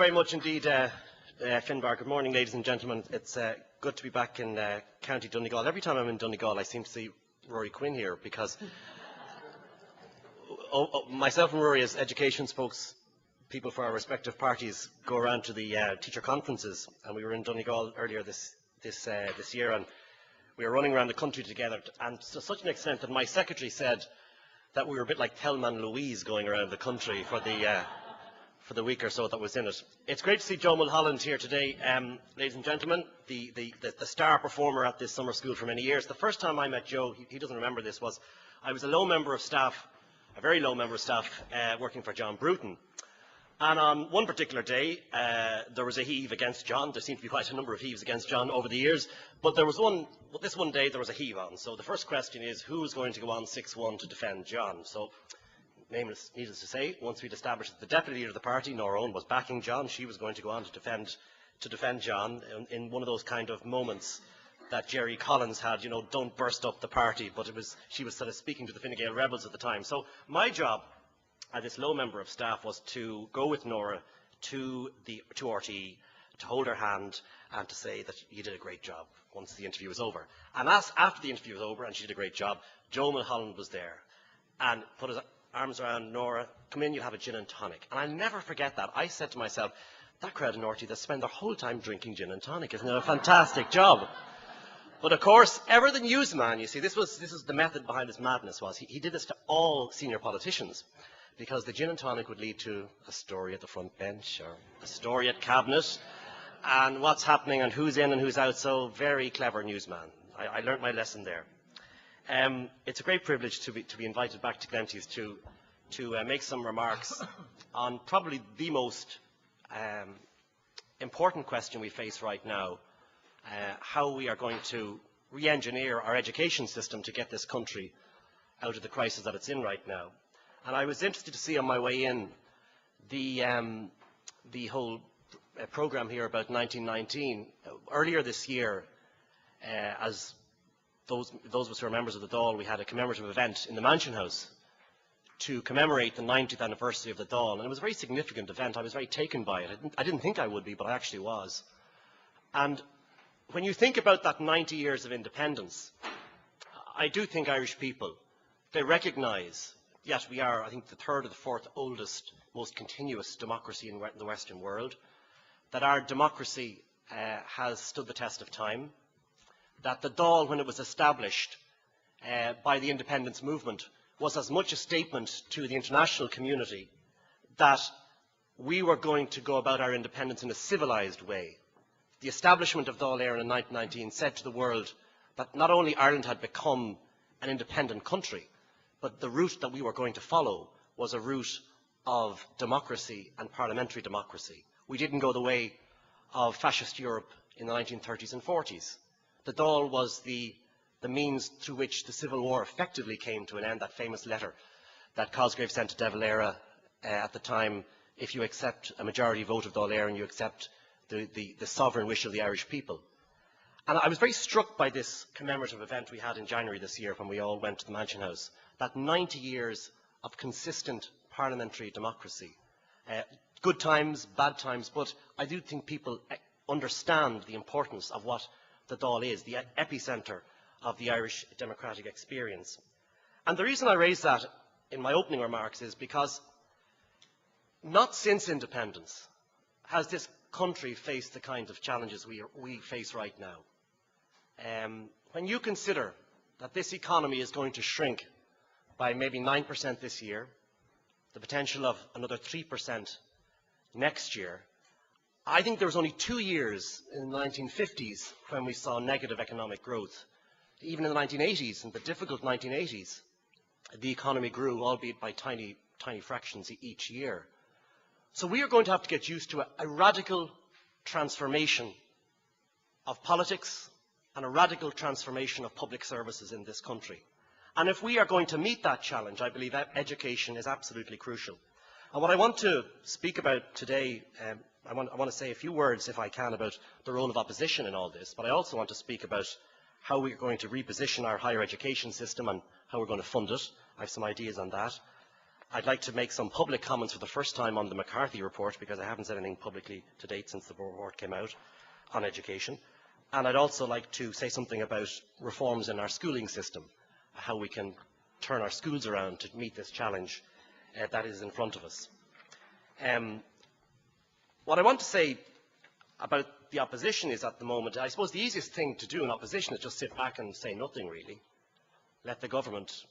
very much indeed, Finbar. Good morning, ladies and gentlemen. It's good to be back in County Donegal. Every time I'm in Donegal, I seem to see Rory Quinn here because myself and Rory, as education spokespeople for our respective parties, go around to the teacher conferences, and we were in Donegal earlier this year, and we were running around the country together, and to such an extent that my secretary said that we were a bit like Thelma and Louise going around the country for the week or so that was in it. It's great to see Joe Mulholland here today, ladies and gentlemen, the star performer at this summer school for many years. The first time I met Joe, he doesn't remember this, was I was a low member of staff, a very low member of staff, working for John Bruton. And on one particular day, there was a heave against John. There seemed to be quite a number of heaves against John over the years, but there was this one day there was a heave on. So the first question is, who's going to go on 6-1 to defend John? So, needless to say, once we'd established that the deputy leader of the party, Nora Owen, was backing John, she was going to go on to defend John in one of those kind of moments that Jerry Collins had, you know, don't burst up the party, but she was sort of speaking to the Fine Gael rebels at the time. So my job as this low member of staff was to go with Nora to RTE, to hold her hand and to say that you did a great job once the interview was over. And after the interview was over and she did a great job, Joe Mulholland was there and put his arms around Nora. Come in, you'll have a gin and tonic. And I'll never forget that. I said to myself, that crowd in RTE, they spend their whole time drinking gin and tonic. Isn't it a fantastic job? But of course, ever the newsman, you see, this is the method behind his madness was. He did this to all senior politicians, because the gin and tonic would lead to a story at the front bench or a story at cabinet and what's happening and who's in and who's out. So very clever newsman. I learnt my lesson there. It's a great privilege to be invited back to Glenties to make some remarks on probably the most important question we face right now, how we are going to re-engineer our education system to get this country out of the crisis that it's in right now. And I was interested to see on my way in the whole program here about 1919. Earlier this year, as those of us who are members of the Dáil, we had a commemorative event in the Mansion House to commemorate the 90th anniversary of the Dáil. And it was a very significant event. I was very taken by it. I didn't think I would be, but I actually was. And when you think about that 90 years of independence, I do think Irish people, they recognise, yes, we are, I think, the third or the fourth oldest, most continuous democracy in the Western world, that our democracy has stood the test of time, that the Dáil, when it was established by the independence movement, was as much a statement to the international community that we were going to go about our independence in a civilised way. The establishment of Dáil Éireann in 1919 said to the world that not only Ireland had become an independent country, but the route that we were going to follow was a route of democracy and parliamentary democracy. We didn't go the way of fascist Europe in the 1930s and 40s. The Dáil was the means through which the Civil War effectively came to an end, that famous letter that Cosgrave sent to De Valera at the time: if you accept a majority vote of Dáil Éireann, you accept the sovereign wish of the Irish people. And I was very struck by this commemorative event we had in January this year when we all went to the Mansion House, that 90 years of consistent parliamentary democracy. Good times, bad times, but I do think people understand the importance of what the Dáil is, the epicentre of the Irish democratic experience. And the reason I raise that in my opening remarks is because not since independence has this country faced the kind of challenges we face right now. When you consider that this economy is going to shrink by maybe 9% this year, the potential of another 3% next year, I think there was only 2 years in the 1950s when we saw negative economic growth. Even in the 1980s, in the difficult 1980s, the economy grew, albeit by tiny fractions each year. So we are going to have to get used to a radical transformation of politics and a radical transformation of public services in this country. And if we are going to meet that challenge, I believe that education is absolutely crucial. And what I want to speak about today, I want to say a few words, if I can, about the role of opposition in all this, but I also want to speak about how we are going to reposition our higher education system and how we're going to fund it. I have some ideas on that. I'd like to make some public comments for the first time on the McCarthy report, because I haven't said anything publicly to date since the report came out on education. And I'd also like to say something about reforms in our schooling system, how we can turn our schools around to meet this challenge that is in front of us. What I want to say about the opposition is, at the moment, I suppose the easiest thing to do in opposition is just sit back and say nothing, really. Let the government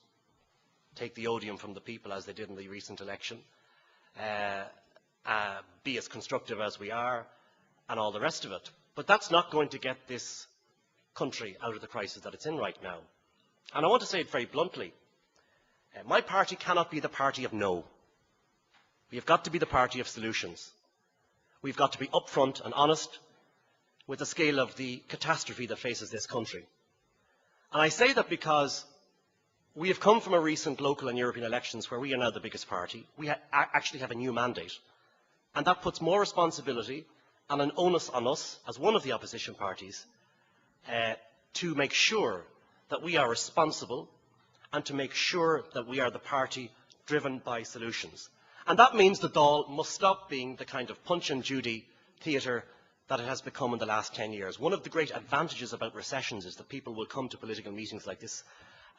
take the odium from the people, as they did in the recent election, be as constructive as we are, and all the rest of it. But that's not going to get this country out of the crisis that it's in right now. And I want to say it very bluntly. My party cannot be the party of no. We have got to be the party of solutions. We've got to be upfront and honest with the scale of the catastrophe that faces this country. And I say that because we have come from a recent local and European elections where we are now the biggest party. We actually have a new mandate. And that puts more responsibility and an onus on us, as one of the opposition parties, to make sure that we are responsible and to make sure that we are the party driven by solutions. And that means the Dáil must stop being the kind of Punch and Judy theatre that it has become in the last 10 years. One of the great advantages about recessions is that people will come to political meetings like this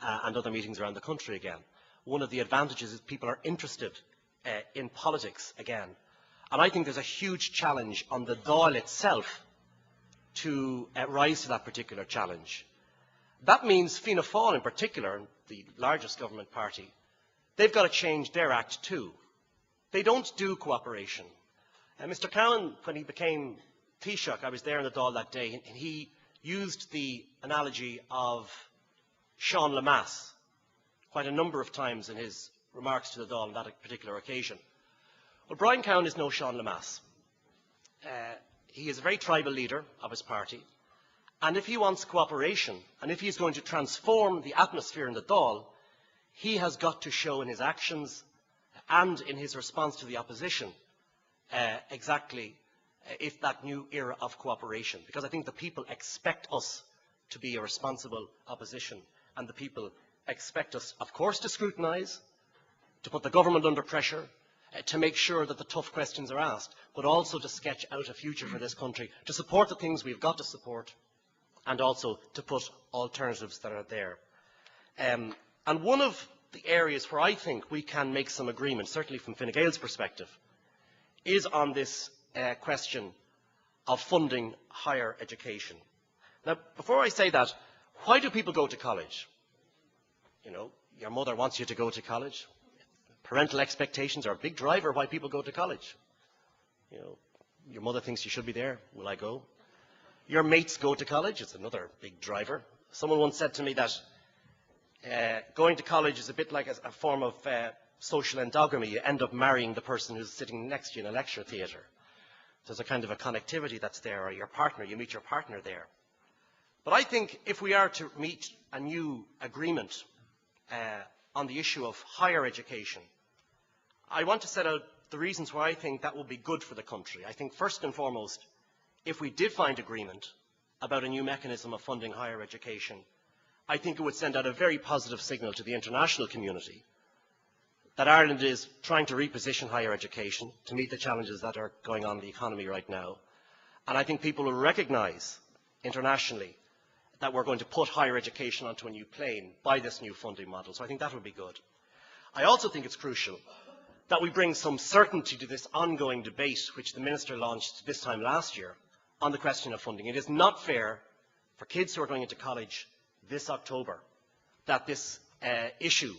and other meetings around the country again. One of the advantages is people are interested in politics again. And I think there's a huge challenge on the Dáil itself to rise to that particular challenge. That means Fianna Fáil in particular, the largest government party, they've got to change their act too. They don't do cooperation. Mr. Cowan, when he became Taoiseach, I was there in the Dáil that day, and he used the analogy of Sean Lemass quite a number of times in his remarks to the Dáil on that particular occasion. Well, Brian Cowan is no Sean Lemass. He is a very tribal leader of his party, and if he wants cooperation, and if he is going to transform the atmosphere in the Dáil, he has got to show in his actions and in his response to the opposition exactly if that new era of cooperation. Because I think the people expect us to be a responsible opposition, and the people expect us, of course, to scrutinise, to put the government under pressure, to make sure that the tough questions are asked, but also to sketch out a future for this country, to support the things we've got to support, and also to put alternatives that are there. And one of the areas where I think we can make some agreement, certainly from Fine Gael's perspective, is on this question of funding higher education. Now, before I say that, why do people go to college? You know, your mother wants you to go to college. Parental expectations are a big driver why people go to college. You know, your mother thinks you should be there. Will I go? Your mates go to college. It's another big driver. Someone once said to me that going to college is a bit like a form of social endogamy. You end up marrying the person who's sitting next to you in a lecture theatre. There's a kind of a connectivity that's there, or your partner, you meet your partner there. But I think if we are to meet a new agreement on the issue of higher education, I want to set out the reasons why I think that will be good for the country. I think first and foremost, if we did find agreement about a new mechanism of funding higher education, I think it would send out a very positive signal to the international community that Ireland is trying to reposition higher education to meet the challenges that are going on in the economy right now. And I think people will recognise internationally that we're going to put higher education onto a new plane by this new funding model. So I think that would be good. I also think it's crucial that we bring some certainty to this ongoing debate which the Minister launched this time last year on the question of funding. It is not fair for kids who are going into college this October that this issue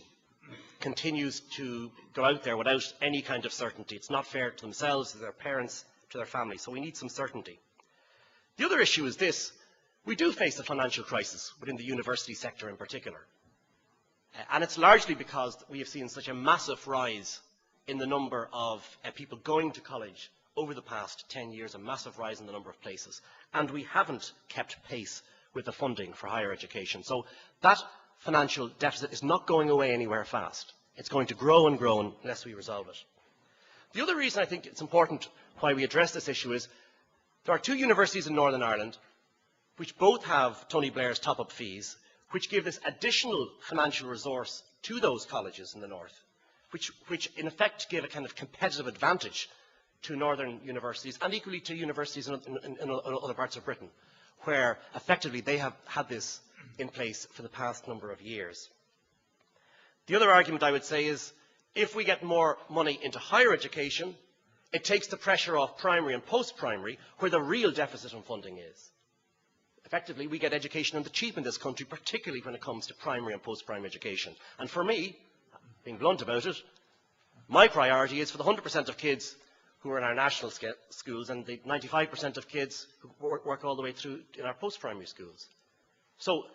continues to go out there without any kind of certainty. It's not fair to themselves, to their parents, to their families. So we need some certainty. The other issue is this. We do face a financial crisis within the university sector in particular. And it's largely because we have seen such a massive rise in the number of people going to college over the past 10 years, a massive rise in the number of places. And we haven't kept pace with the funding for higher education. So that financial deficit is not going away anywhere fast. It's going to grow and grow unless we resolve it. The other reason I think it's important why we address this issue is there are two universities in Northern Ireland which both have Tony Blair's top-up fees, which give this additional financial resource to those colleges in the north, which in effect give a kind of competitive advantage to northern universities and equally to universities in other parts of Britain, where effectively they have had this in place for the past number of years. The other argument I would say is, if we get more money into higher education, it takes the pressure off primary and post-primary, where the real deficit in funding is. Effectively, we get education on the cheap in this country, particularly when it comes to primary and post-primary education. And for me, being blunt about it, my priority is for the 100% of kids who are in our national schools and the 95% of kids who work all the way through in our post-primary schools. So,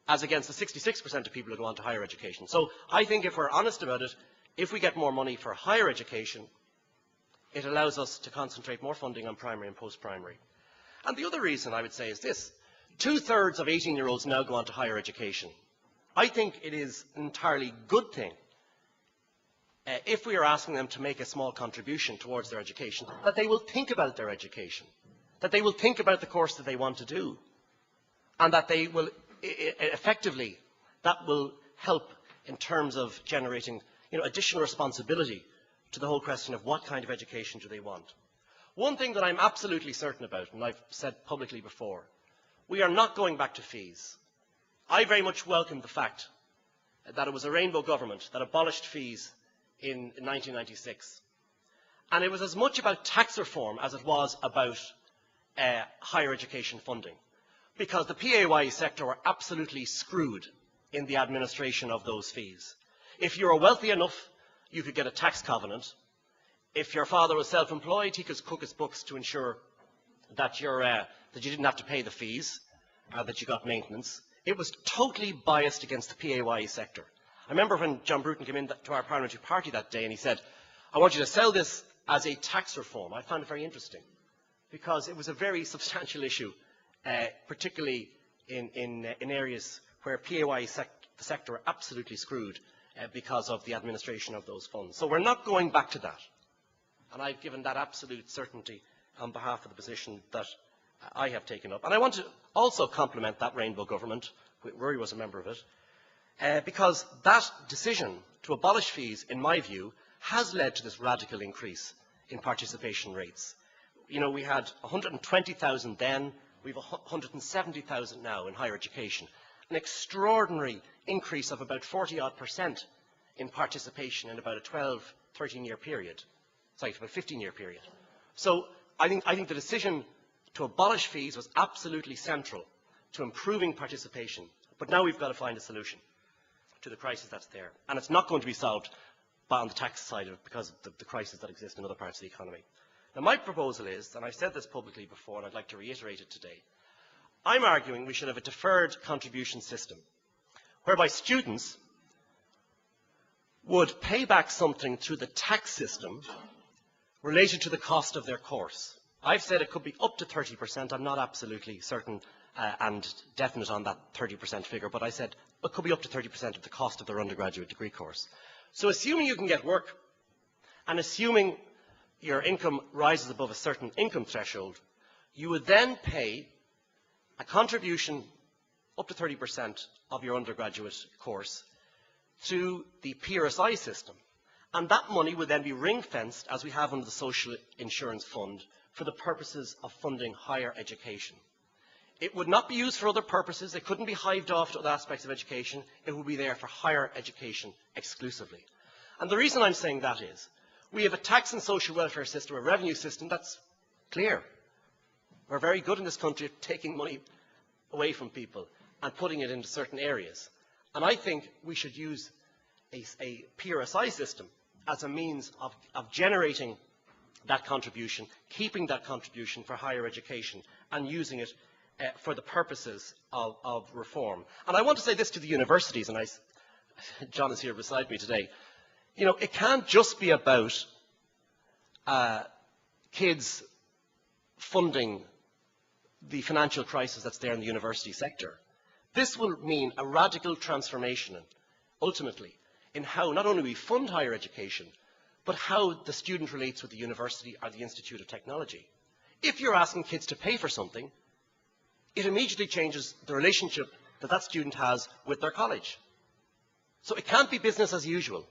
as against the 66% of people who go on to higher education. So, I think if we're honest about it, if we get more money for higher education, it allows us to concentrate more funding on primary and post-primary. And the other reason I would say is this. 2/3 of 18-year-olds now go on to higher education. I think it is an entirely good thing if we are asking them to make a small contribution towards their education, that they will think about their education, that they will think about the course that they want to do, and that they will effectively, that will help in terms of generating additional responsibility to the whole question of what kind of education do they want. One thing that I'm absolutely certain about, and I've said publicly before, we are not going back to fees. I very much welcome the fact that it was a Rainbow government that abolished fees in 1996. And it was as much about tax reform as it was about higher education funding, because the PAYE sector were absolutely screwed in the administration of those fees. If you were wealthy enough, you could get a tax covenant. If your father was self-employed, he could cook his books to ensure that you didn't have to pay the fees, that you got maintenance. It was totally biased against the PAYE sector. I remember when John Bruton came in to our parliamentary party that day and he said, I want you to sell this as a tax reform. I found it very interesting because it was a very substantial issue, particularly in areas where PAYE sector were absolutely screwed because of the administration of those funds. So we're not going back to that. And I've given that absolute certainty on behalf of the position that I have taken up. And I want to also compliment that Rainbow government, Rory was a member of it, because that decision to abolish fees, in my view, has led to this radical increase in participation rates. We had 120,000 then, we have 170,000 now in higher education. An extraordinary increase of about 40-odd% in participation in about a 12, 13-year period. Sorry, about a 15-year period. So I think the decision to abolish fees was absolutely central to improving participation. But now we've got to find a solution to the crisis that's there. And it's not going to be solved on the tax side of it because of the crisis that exists in other parts of the economy. Now my proposal is, and I've said this publicly before and I'd like to reiterate it today, I'm arguing we should have a deferred contribution system whereby students would pay back something through the tax system related to the cost of their course. I've said it could be up to 30%. I'm not absolutely certain and definite on that 30% figure, but I said it could be up to 30% of the cost of their undergraduate degree course. So assuming you can get work and assuming your income rises above a certain income threshold, you would then pay a contribution up to 30% of your undergraduate course to the PRSI system. And that money would then be ring-fenced, as we have under the Social Insurance Fund, for the purposes of funding higher education. It would not be used for other purposes. It couldn't be hived off to other aspects of education. It would be there for higher education exclusively. And the reason I'm saying that is, we have a tax and social welfare system, a revenue system that's clear. We're very good in this country at taking money away from people and putting it into certain areas. And I think we should use a PRSI system as a means of generating that contribution, keeping that contribution for higher education, and using it for the purposes of reform. And I want to say this to the universities, and John is here beside me today. It can't just be about kids funding the financial crisis that's there in the university sector. This will mean a radical transformation, ultimately, in how not only we fund higher education, but how the student relates with the university or the Institute of Technology. If you're asking kids to pay for something, it immediately changes the relationship that that student has with their college. So it can't be business as usual.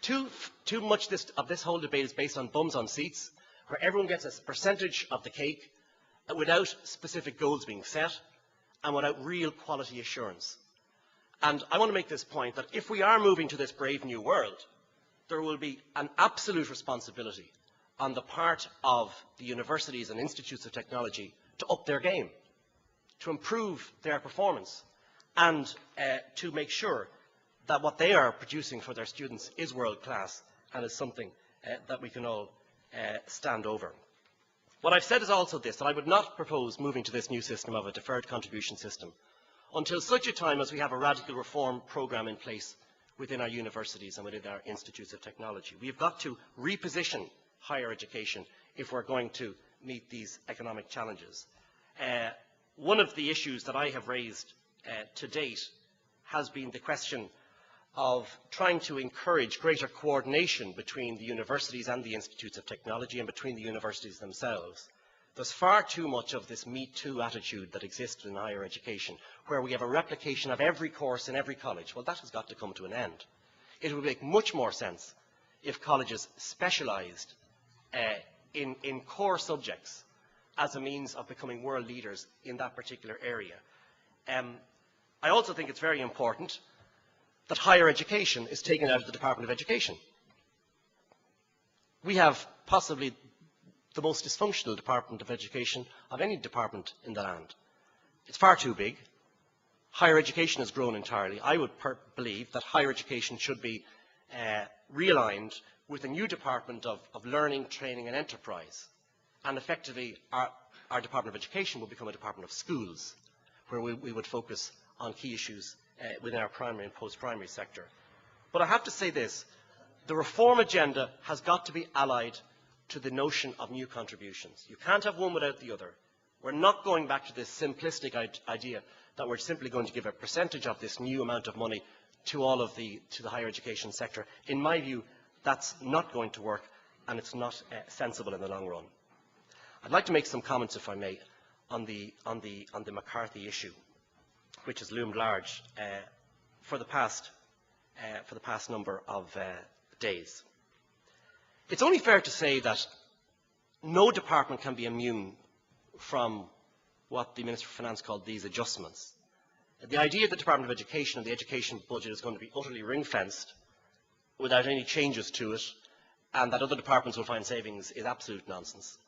Too much of this whole debate is based on bums on seats, where everyone gets a percentage of the cake without specific goals being set and without real quality assurance. And I want to make this point that if we are moving to this brave new world, there will be an absolute responsibility on the part of the universities and institutes of technology to up their game, to improve their performance, and to make sure that what they are producing for their students is world class and is something that we can all stand over. What I've said is also this, that I would not propose moving to this new system of a deferred contribution system until such a time as we have a radical reform programme in place within our universities and within our institutes of technology. We have got to reposition higher education if we're going to meet these economic challenges. One of the issues that I have raised to date has been the question of trying to encourage greater coordination between the universities and the institutes of technology and between the universities themselves. There's far too much of this Me Too attitude that exists in higher education, where we have a replication of every course in every college. Well, that has got to come to an end. It would make much more sense if colleges specialised in core subjects as a means of becoming world leaders in that particular area. I also think it's very important that higher education is taken out of the Department of Education. We have possibly the most dysfunctional Department of Education of any department in the land. It's far too big. Higher education has grown entirely. I would believe that higher education should be realigned with a new Department of Learning, Training and Enterprise. And effectively, our Department of Education will become a Department of Schools, where we would focus on key issues within our primary and post-primary sector. But I have to say this, the reform agenda has got to be allied to the notion of new contributions. You can't have one without the other. We're not going back to this simplistic idea that we're simply going to give a percentage of this new amount of money to the higher education sector. In my view, that's not going to work, and it's not sensible in the long run. I'd like to make some comments, if I may, on the McCarthy issue, which has loomed large for the past number of days. It's only fair to say that no department can be immune from what the Minister for Finance called these adjustments. The idea that the Department of Education and the education budget is going to be utterly ring-fenced without any changes to it, and that other departments will find savings, is absolute nonsense.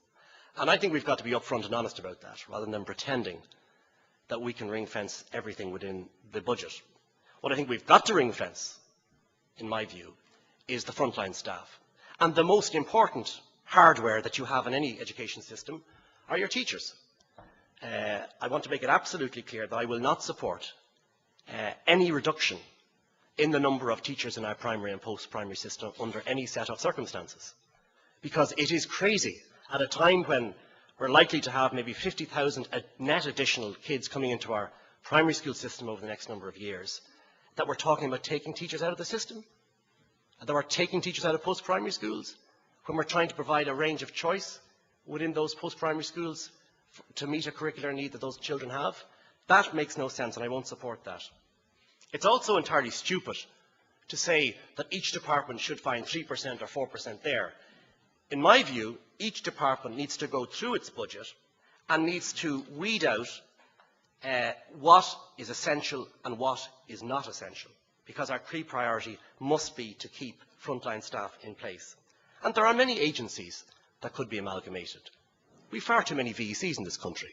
And I think we've got to be upfront and honest about that, rather than pretending that we can ring-fence everything within the budget. What I think we've got to ring-fence, in my view, is the frontline staff. And the most important hardware that you have in any education system are your teachers. I want to make it absolutely clear that I will not support any reduction in the number of teachers in our primary and post-primary system under any set of circumstances. Because it is crazy at a time when we're likely to have maybe 50,000 net additional kids coming into our primary school system over the next number of years, that we're talking about taking teachers out of the system, that we're taking teachers out of post-primary schools, when we're trying to provide a range of choice within those post-primary schools to meet a curricular need that those children have. That makes no sense, and I won't support that. It's also entirely stupid to say that each department should find 3% or 4% there. In my view, each department needs to go through its budget and needs to weed out what is essential and what is not essential, because our key priority must be to keep frontline staff in place. And there are many agencies that could be amalgamated. We have far too many VECs in this country.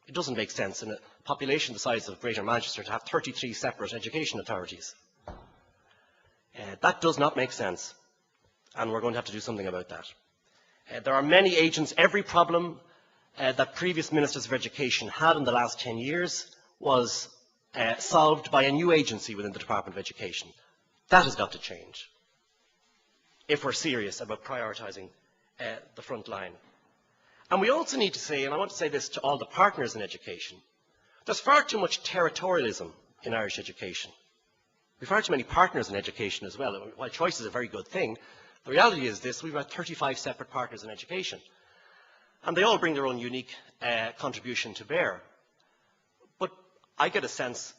It doesn't make sense in a population the size of Greater Manchester to have 33 separate education authorities. That does not make sense, and we're going to have to do something about that. There are many agents. Every problem that previous ministers of education had in the last 10 years was solved by a new agency within the Department of Education. That has got to change if we're serious about prioritising the front line. And we also need to say, and I want to say this to all the partners in education, there's far too much territorialism in Irish education. We have far too many partners in education as well. While choice is a very good thing, the reality is this: we've got 35 separate partners in education. And they all bring their own unique contribution to bear. But I get a sense,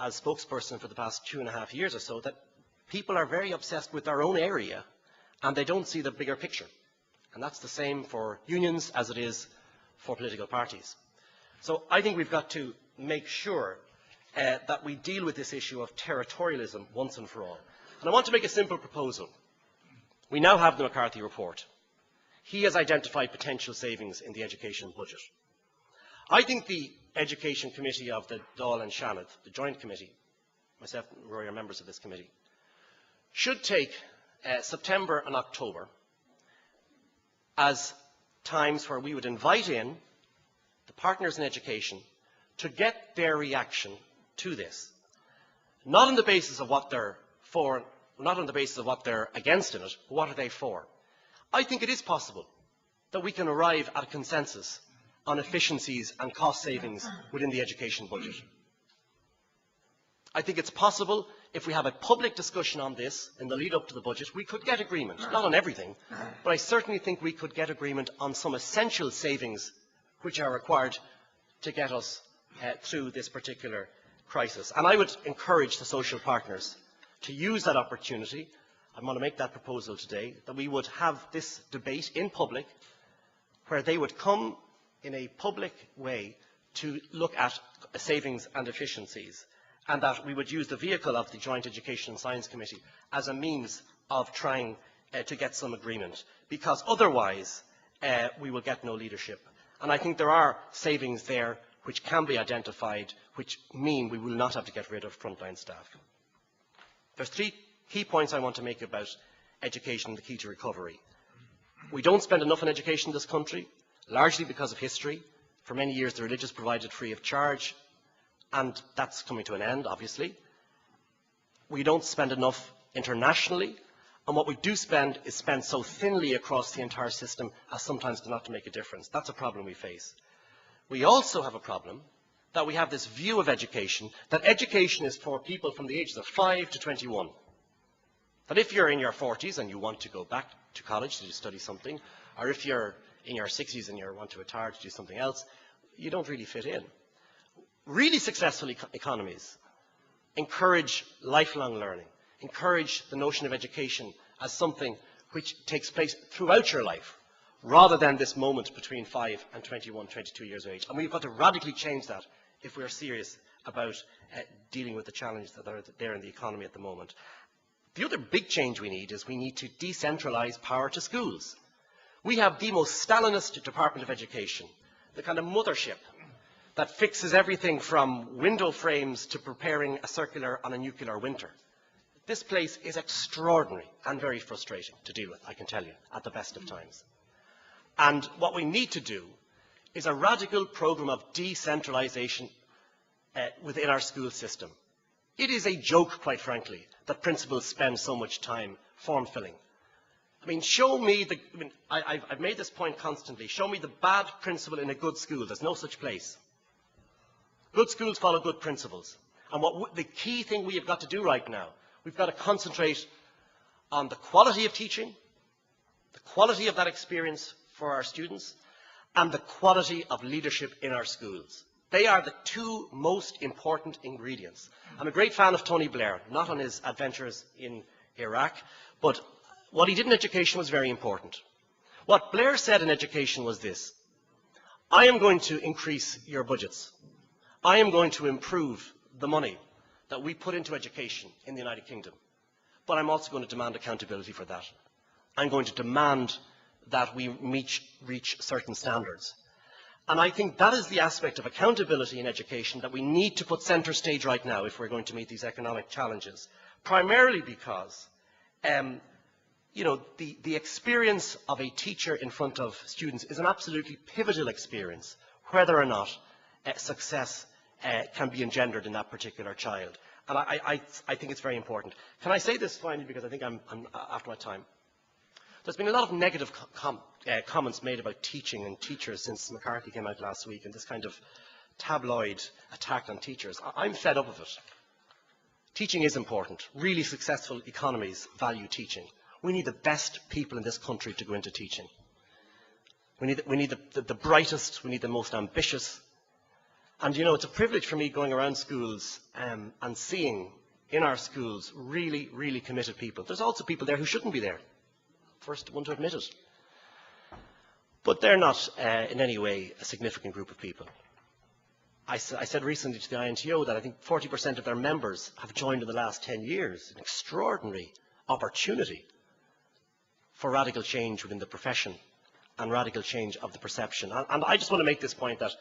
as spokesperson for the past 2.5 years or so, that People are very obsessed with their own area and they don't see the bigger picture. And that's the same for unions as it is for political parties. So I think we've got to make sure that we deal with this issue of territorialism once and for all. And I want to make a simple proposal. We now have the McCarthy report. He has identified potential savings in the education budget. I think the Education Committee of the Dáil and Seanad, the Joint Committee, myself and Rory are members of this committee, should take September and October as times where we would invite in the partners in education to get their reaction to this, not on the basis of what they're for, not on the basis of what they're against in it, but what are they for. I think it is possible that we can arrive at a consensus on efficiencies and cost savings within the education budget. I think it's possible if we have a public discussion on this in the lead up to the budget, we could get agreement, not on everything, but I certainly think we could get agreement on some essential savings which are required to get us through this particular crisis. And I would encourage the social partners to use that opportunity. I want to make that proposal today, that we would have this debate in public where they would come in a public way to look at savings and efficiencies, and that we would use the vehicle of the Joint Education and Science Committee as a means of trying to get some agreement, because otherwise we will get no leadership. And I think there are savings there which can be identified, which mean we will not have to get rid of frontline staff. There's three key points I want to make about education, the key to recovery. We don't spend enough on education in this country, largely because of history. For many years, the religious provided free of charge, and that's coming to an end, obviously. We don't spend enough internationally, and what we do spend is spent so thinly across the entire system as sometimes not to make a difference. That's a problem we face. We also have a problem that we have this view of education, that education is for people from the ages of 5 to 21. That if you're in your 40s and you want to go back to college to study something, or if you're in your 60s and you want to retire to do something else, you don't really fit in. Really successful economies encourage lifelong learning, encourage the notion of education as something which takes place throughout your life, rather than this moment between 5 and 21, 22 years of age. And we've got to radically change that if we are serious about dealing with the challenges that are there in the economy at the moment. The other big change we need is we need to decentralize power to schools. We have the most Stalinist Department of Education, the kind of mothership that fixes everything from window frames to preparing a circular on a nuclear winter. This place is extraordinary and very frustrating to deal with, I can tell you, at the best of times. And what we need to do is a radical program of decentralization within our school system. It is a joke, quite frankly, that principals spend so much time form-filling. I mean, show me the, I've made this point constantly, show me the bad principal in a good school. There's no such place. Good schools follow good principles. And the key thing we have got to do right now, we've got to concentrate on the quality of teaching, the quality of that experience for our students, and the quality of leadership in our schools. They are the two most important ingredients. I'm a great fan of Tony Blair, not on his adventures in Iraq, but what he did in education was very important. What Blair said in education was this: I am going to increase your budgets. I am going to improve the money that we put into education in the United Kingdom. But I'm also going to demand accountability for that. I'm going to demand that we reach certain standards. And I think that is the aspect of accountability in education that we need to put center stage right now if we're going to meet these economic challenges. Primarily because, you know, the experience of a teacher in front of students is an absolutely pivotal experience, whether or not success can be engendered in that particular child. And I think it's very important. Can I say this finally, because I think I'm after my time? There's been a lot of negative comments made about teaching and teachers since McCarthy came out last week, and this kind of tabloid attack on teachers. I'm fed up of it. Teaching is important. Really successful economies value teaching. We need the best people in this country to go into teaching. We need the brightest, we need the most ambitious. And you know, it's a privilege for me going around schools and seeing in our schools, really, really committed people. There's also people there who shouldn't be there. First one to admit it. But they're not in any way a significant group of people. I said recently to the INTO that I think 40% of their members have joined in the last 10 years. An extraordinary opportunity for radical change within the profession and radical change of the perception. And I just want to make this point that,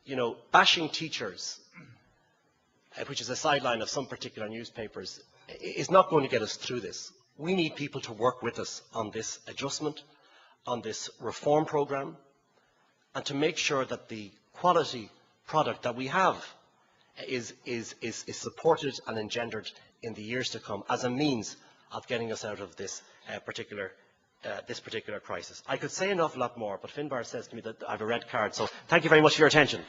you know, bashing teachers, which is a sideline of some particular newspapers, is not going to get us through this. We need people to work with us on this adjustment, on this reform programme, and to make sure that the quality product that we have is supported and engendered in the years to come as a means of getting us out of this particular crisis. I could say an awful lot more, but Finbar says to me that I have a red card, so thank you very much for your attention.